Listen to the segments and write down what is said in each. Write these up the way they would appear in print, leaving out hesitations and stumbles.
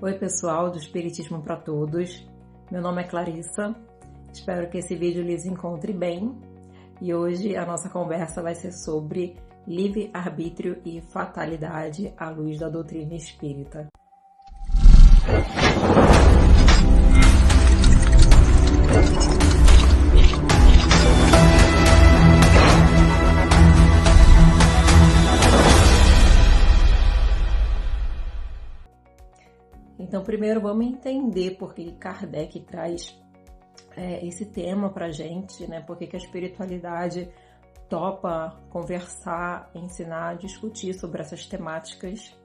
Oi pessoal do Espiritismo para Todos, meu nome é Clarissa, espero que esse vídeo lhes encontre bem e hoje a nossa conversa vai ser sobre livre-arbítrio e fatalidade à luz da doutrina espírita. Então, primeiro vamos entender por que Kardec traz esse tema para a gente, né? Por que a espiritualidade topa conversar, ensinar, discutir sobre essas temáticas,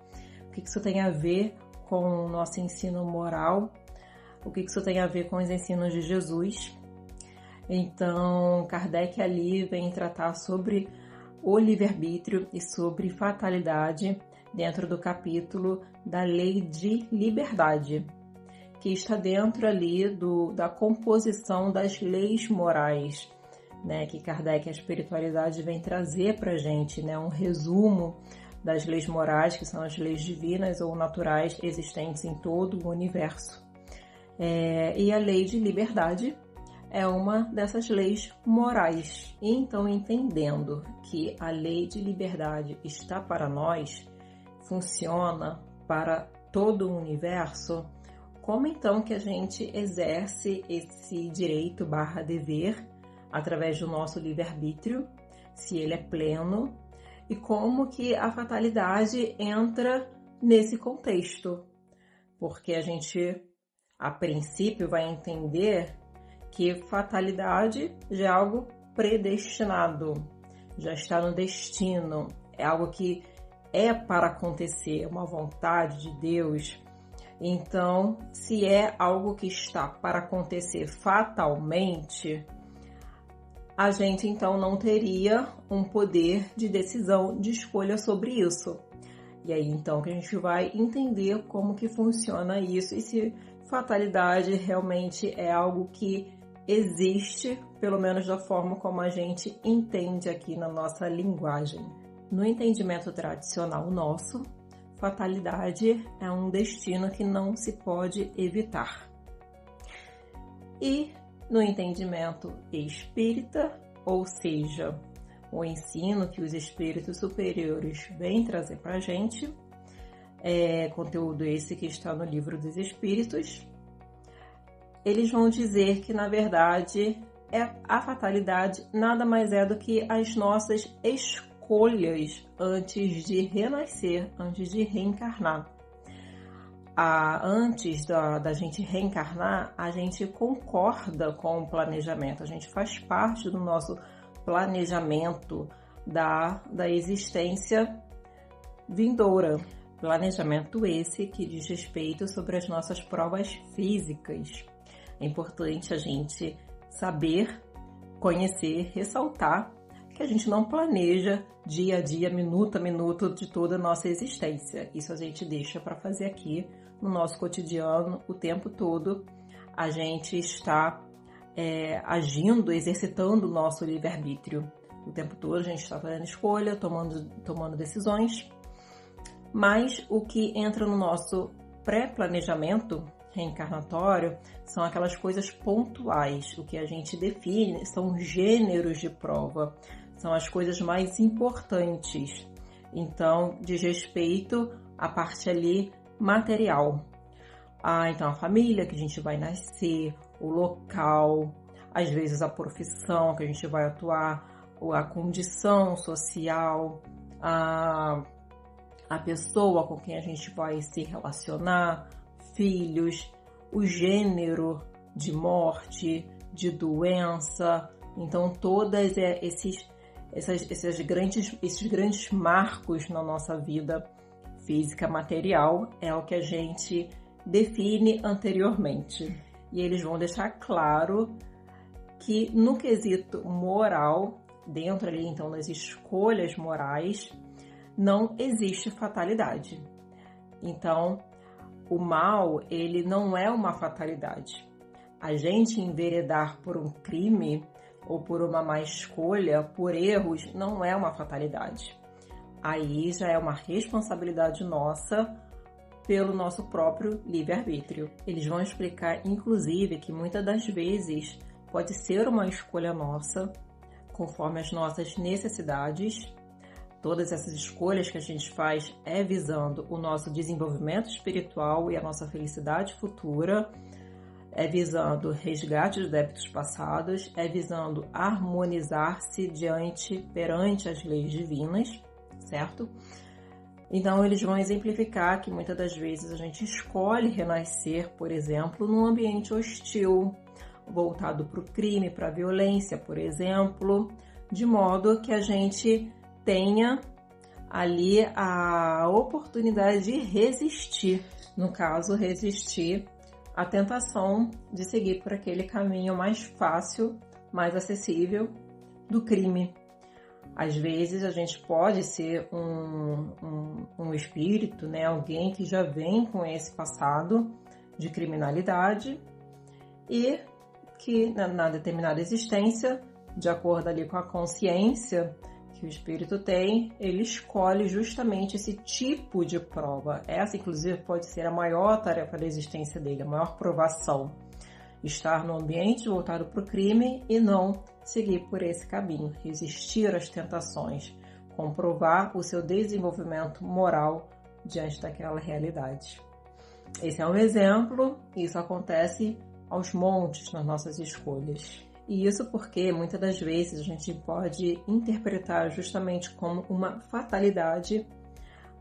o que isso tem a ver com o nosso ensino moral, o que isso tem a ver com os ensinos de Jesus. Então, Kardec ali vem tratar sobre o livre-arbítrio e sobre fatalidade dentro do capítulo da Lei de Liberdade, que está dentro ali da composição das leis morais, né, que Kardec, a espiritualidade, vem trazer para a gente, né, um resumo das leis morais, que são as leis divinas ou naturais existentes em todo o universo. E a Lei de Liberdade é uma dessas leis morais. Então, entendendo que a Lei de Liberdade está para nós, funciona para todo o universo, como então que a gente exerce esse direito / dever através do nosso livre-arbítrio, se ele é pleno, e como que a fatalidade entra nesse contexto? Porque a gente, a princípio, vai entender que fatalidade já é algo predestinado, já está no destino, é algo que é para acontecer, uma vontade de Deus. Então, se é algo que está para acontecer fatalmente, a gente então não teria um poder de decisão, de escolha sobre isso. E aí então que a gente vai entender como que funciona isso e se fatalidade realmente é algo que existe, pelo menos da forma como a gente entende aqui na nossa linguagem. No entendimento tradicional nosso, fatalidade é um destino que não se pode evitar. E no entendimento espírita, ou seja, o ensino que os espíritos superiores vêm trazer para a gente, conteúdo esse que está no Livro dos Espíritos, eles vão dizer que, na verdade, a fatalidade nada mais é do que as nossas escolhas antes de renascer, antes de reencarnar. Antes da gente reencarnar, a gente concorda com o planejamento, a gente faz parte do nosso planejamento da existência vindoura. Planejamento esse que diz respeito sobre as nossas provas físicas. É importante a gente saber, conhecer, ressaltar que a gente não planeja dia a dia, minuto a minuto de toda a nossa existência. Isso a gente deixa para fazer aqui no nosso cotidiano o tempo todo. A gente está agindo, exercitando o nosso livre-arbítrio. O tempo todo a gente está fazendo escolha, tomando decisões. Mas o que entra no nosso pré-planejamento reencarnatório são aquelas coisas pontuais. O que a gente define são gêneros de prova. São as coisas mais importantes. Então, diz respeito à parte ali material. Então a família que a gente vai nascer, o local, às vezes a profissão que a gente vai atuar, a condição social, a pessoa com quem a gente vai se relacionar, filhos, o gênero de morte, de doença. Então, todos esses grandes marcos na nossa vida física, material, é o que a gente define anteriormente. E eles vão deixar claro que no quesito moral, dentro ali então das escolhas morais, não existe fatalidade. Então, o mal, ele não é uma fatalidade. A gente enveredar por um crime ou por uma má escolha, por erros, não é uma fatalidade. Aí já é uma responsabilidade nossa pelo nosso próprio livre-arbítrio. Eles vão explicar, inclusive, que muitas das vezes pode ser uma escolha nossa, conforme as nossas necessidades. Todas essas escolhas que a gente faz é visando o nosso desenvolvimento espiritual e a nossa felicidade futura, é visando resgate dos débitos passados, é visando harmonizar-se perante as leis divinas, certo? Então, eles vão exemplificar que muitas das vezes a gente escolhe renascer, por exemplo, num ambiente hostil, voltado para o crime, para a violência, por exemplo, de modo que a gente tenha ali a oportunidade de resistir, no caso, resistir à tentação de seguir por aquele caminho mais fácil, mais acessível do crime. Às vezes a gente pode ser um espírito, né? Alguém que já vem com esse passado de criminalidade e que na determinada existência, de acordo ali com a consciência que o espírito tem, ele escolhe justamente esse tipo de prova. Essa, inclusive, pode ser a maior tarefa da existência dele, a maior provação. Estar no ambiente voltado para o crime e não seguir por esse caminho, resistir às tentações, comprovar o seu desenvolvimento moral diante daquela realidade. Esse é um exemplo, isso acontece aos montes nas nossas escolhas. E isso porque muitas das vezes a gente pode interpretar justamente como uma fatalidade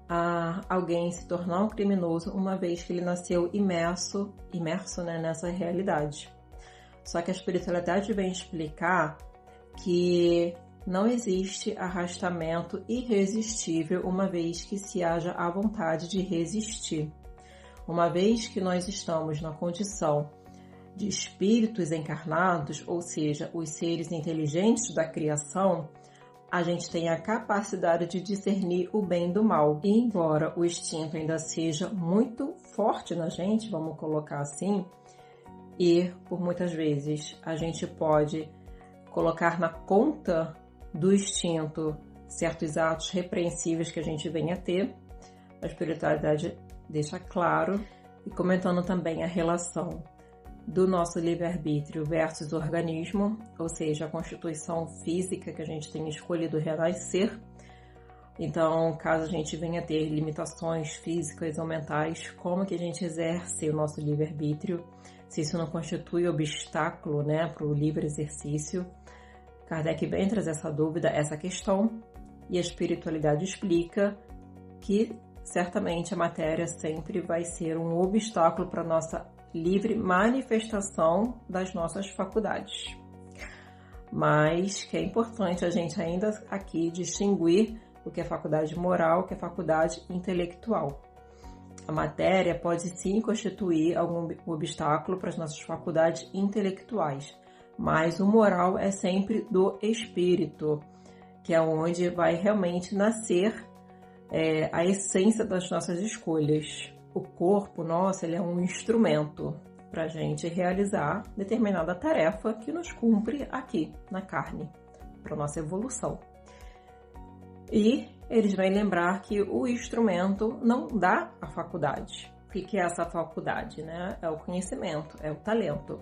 a alguém se tornar um criminoso uma vez que ele nasceu imerso né, nessa realidade. Só que a espiritualidade vem explicar que não existe arrastamento irresistível uma vez que se haja a vontade de resistir. Uma vez que nós estamos na condição de espíritos encarnados, ou seja, os seres inteligentes da criação, a gente tem a capacidade de discernir o bem do mal. E embora o instinto ainda seja muito forte na gente, vamos colocar assim, e por muitas vezes a gente pode colocar na conta do instinto certos atos repreensíveis que a gente venha a ter, a espiritualidade deixa claro, e comentando também a relação do nosso livre-arbítrio versus o organismo, ou seja, a constituição física que a gente tem escolhido renascer. Então, caso a gente venha a ter limitações físicas ou mentais, como que a gente exerce o nosso livre-arbítrio, se isso não constitui obstáculo, né, para o livre exercício. Kardec vem trazer essa dúvida, essa questão, e a espiritualidade explica que certamente a matéria sempre vai ser um obstáculo para a nossa livre manifestação das nossas faculdades. Mas que é importante a gente ainda aqui distinguir o que é faculdade moral, o que é faculdade intelectual. A matéria pode sim constituir algum obstáculo para as nossas faculdades intelectuais, mas o moral é sempre do espírito, que é onde vai realmente nascer a essência das nossas escolhas. O corpo nosso ele é um instrumento para a gente realizar determinada tarefa que nos cumpre aqui na carne, para a nossa evolução. E eles vão lembrar que o instrumento não dá a faculdade. O que é essa faculdade, né? É o conhecimento, é o talento.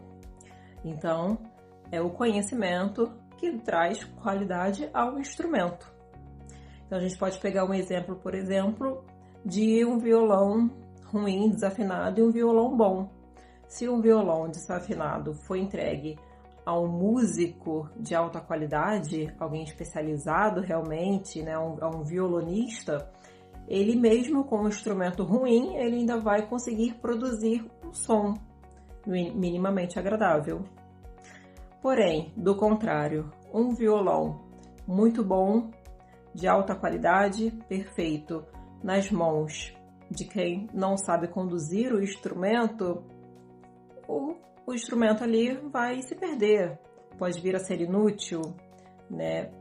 Então, é o conhecimento que traz qualidade ao instrumento. Então, a gente pode pegar um exemplo, por exemplo, de um violão ruim, desafinado, e um violão bom. Se um violão desafinado for entregue a um músico de alta qualidade, alguém especializado realmente, né, a um violonista, ele mesmo com um instrumento ruim, ele ainda vai conseguir produzir um som minimamente agradável. Porém, do contrário, um violão muito bom, de alta qualidade, perfeito, nas mãos de quem não sabe conduzir o instrumento, o instrumento ali vai se perder, pode vir a ser inútil, né?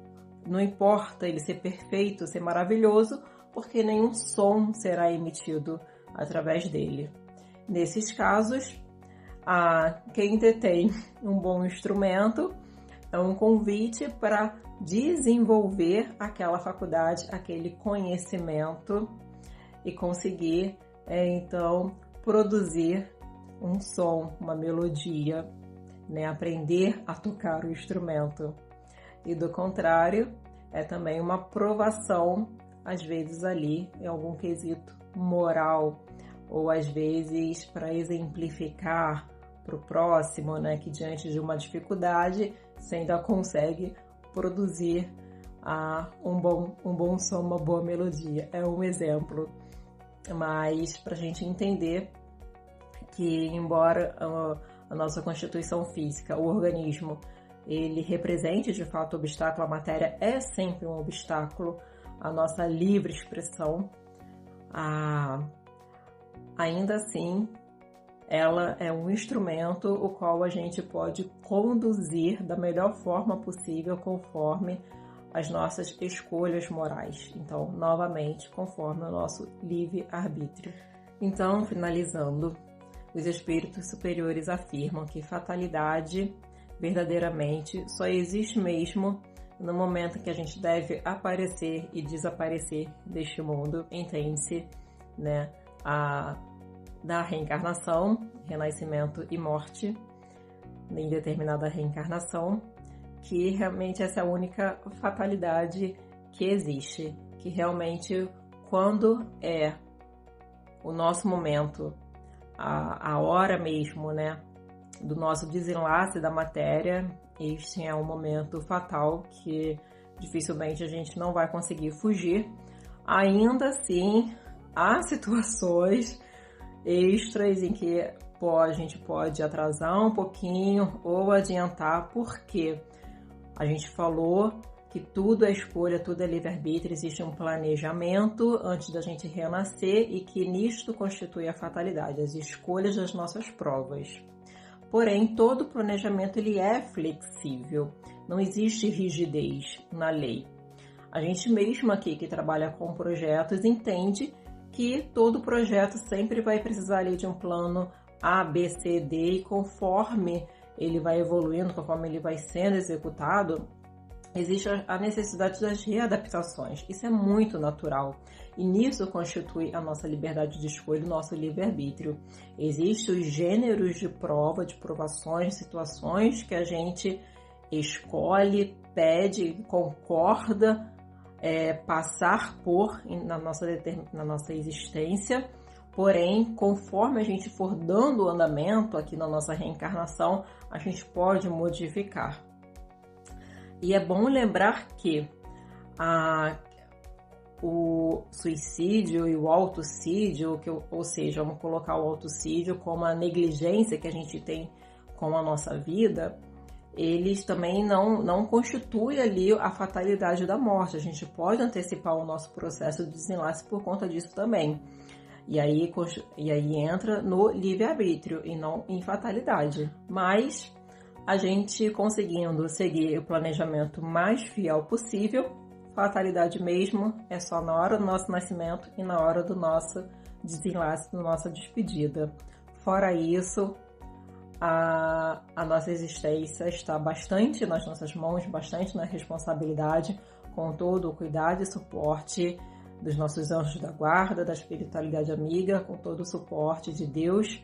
Não importa ele ser perfeito, ser maravilhoso, porque nenhum som será emitido através dele. Nesses casos, quem detém um bom instrumento é um convite para desenvolver aquela faculdade, aquele conhecimento e conseguir é então produzir um som, uma melodia, né? Aprender a tocar o instrumento. E do contrário, é também uma provação, às vezes ali, em algum quesito moral, ou às vezes para exemplificar para o próximo, né? Que diante de uma dificuldade, você ainda consegue produzir um bom som, uma boa melodia. É um exemplo. Mas para a gente entender que, embora a nossa constituição física, o organismo, ele represente de fato o obstáculo, a matéria é sempre um obstáculo à nossa livre expressão, ainda assim ela é um instrumento o qual a gente pode conduzir da melhor forma possível conforme as nossas escolhas morais. Então, novamente, conforme o nosso livre-arbítrio. Então, finalizando, os espíritos superiores afirmam que fatalidade verdadeiramente só existe mesmo no momento que a gente deve aparecer e desaparecer deste mundo. Entende-se, né, da reencarnação, renascimento e morte em determinada reencarnação, que realmente essa é a única fatalidade que existe, que realmente quando é o nosso momento, a hora mesmo, né, do nosso desenlace da matéria, este é um momento fatal que dificilmente a gente não vai conseguir fugir. Ainda assim, há situações extras em que a gente pode atrasar um pouquinho ou adiantar, porque a gente falou que tudo é escolha, tudo é livre-arbítrio, existe um planejamento antes da gente renascer e que nisto constitui a fatalidade, as escolhas das nossas provas. Porém, todo planejamento ele é flexível, não existe rigidez na lei. A gente mesmo aqui que trabalha com projetos entende que todo projeto sempre vai precisar ali de um plano A, B, C, D, e conforme ele vai evoluindo, conforme ele vai sendo executado, existe a necessidade das readaptações. Isso é muito natural. E nisso constitui a nossa liberdade de escolha, o nosso livre-arbítrio. Existem os gêneros de prova, de provações, situações que a gente escolhe, pede, concorda, passar por na nossa existência. Porém, conforme a gente for dando andamento aqui na nossa reencarnação, a gente pode modificar. E é bom lembrar que o suicídio e o autocídio, ou seja, vamos colocar o autocídio como a negligência que a gente tem com a nossa vida, eles também não constituem ali a fatalidade da morte. A gente pode antecipar o nosso processo de desenlace por conta disso também. E aí entra no livre-arbítrio e não em fatalidade. Mas a gente conseguindo seguir o planejamento mais fiel possível, fatalidade mesmo é só na hora do nosso nascimento e na hora do nosso desenlace, da nossa despedida. Fora isso, a nossa existência está bastante nas nossas mãos, bastante na responsabilidade, com todo o cuidado e suporte dos nossos anjos da guarda, da espiritualidade amiga, com todo o suporte de Deus,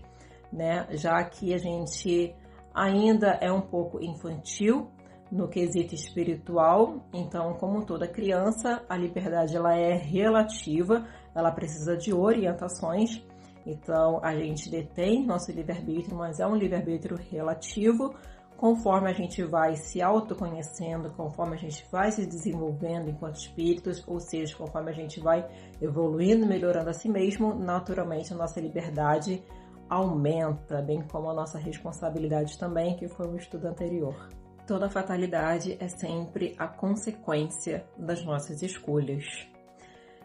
né? Já que a gente ainda é um pouco infantil no quesito espiritual, então, como toda criança, a liberdade ela é relativa, ela precisa de orientações. Então, a gente detém nosso livre-arbítrio, mas é um livre-arbítrio relativo. Conforme a gente vai se autoconhecendo, conforme a gente vai se desenvolvendo enquanto espíritos, ou seja, conforme a gente vai evoluindo, melhorando a si mesmo, naturalmente a nossa liberdade aumenta, bem como a nossa responsabilidade também, que foi um estudo anterior. Toda fatalidade é sempre a consequência das nossas escolhas.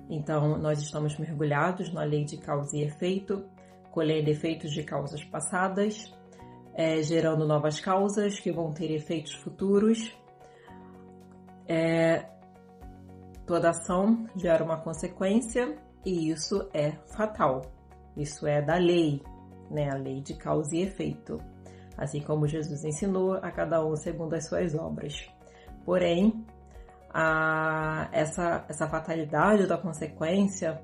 Então, nós estamos mergulhados na lei de causa e efeito, colhendo efeitos de causas passadas, gerando novas causas que vão ter efeitos futuros. Toda ação gera uma consequência e isso é fatal. Isso é da lei, né? A lei de causa e efeito. Assim como Jesus ensinou a cada um segundo as suas obras. Porém, essa fatalidade da consequência,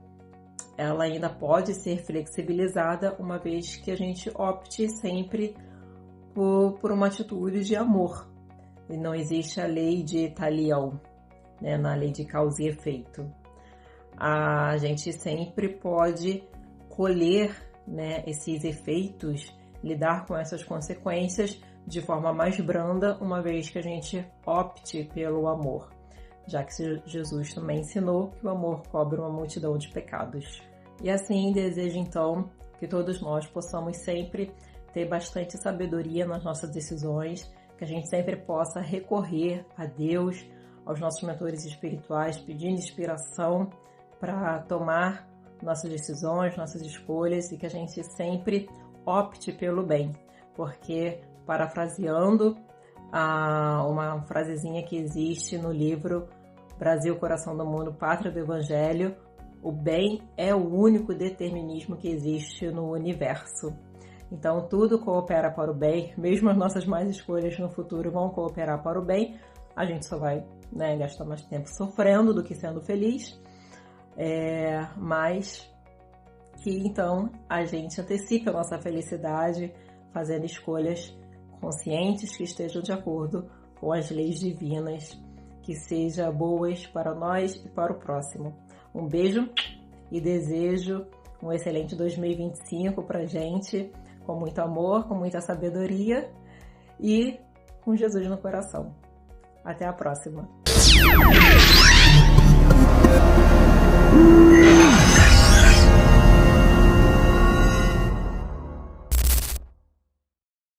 ela ainda pode ser flexibilizada, uma vez que a gente opte sempre por uma atitude de amor. E não existe a lei de talião, né, na lei de causa e efeito. A gente sempre pode colher, né, esses efeitos, lidar com essas consequências de forma mais branda, uma vez que a gente opte pelo amor, já que Jesus também ensinou que o amor cobre uma multidão de pecados. E assim desejo então que todos nós possamos sempre ter bastante sabedoria nas nossas decisões, que a gente sempre possa recorrer a Deus, aos nossos mentores espirituais, pedindo inspiração para tomar nossas decisões, nossas escolhas, e que a gente sempre opte pelo bem, porque, parafraseando uma frasezinha que existe no livro Brasil, Coração do Mundo, Pátria do Evangelho, o bem é o único determinismo que existe no universo. Então, tudo coopera para o bem, mesmo as nossas más escolhas no futuro vão cooperar para o bem. A gente só vai, né, gastar mais tempo sofrendo do que sendo feliz, mas que então a gente antecipe a nossa felicidade fazendo escolhas conscientes que estejam de acordo com as leis divinas, que sejam boas para nós e para o próximo. Um beijo e desejo um excelente 2025 para a gente, com muito amor, com muita sabedoria e com Jesus no coração. Até a próxima!